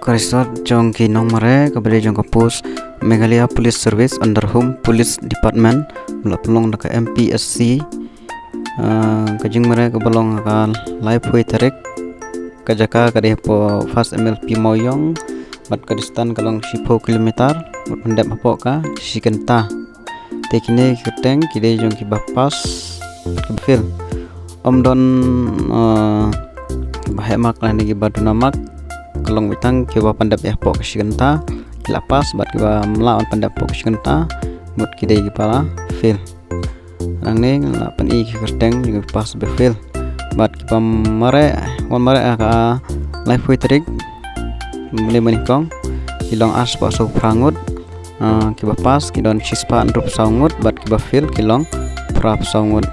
Karisot jong ki nong mare kabeli jong kapus Meghalaya Police Service under Home Police Department melapulong daka MPSC kajing mare kabalong ka live hui tarik kajaka kadeh po fast MLP moyong bat kadistan kalong 10 kilometer pendap apo ka sikenta tekine keteng kide jong ki bapas kebfil om don bahemak lah nigi badunamak kalong bitang kiba pandap ya pok sikenta lapas bat kiba melawan pandap pok sikenta mut kide kepala fil rang ning la pan i kerteng juga pas befil bat kiba mare wan mare ka live hui trik mele manikong kilong as pa so prangut kiba pas kidon sispa andrup saungut bat kiba fil kilong prap saungut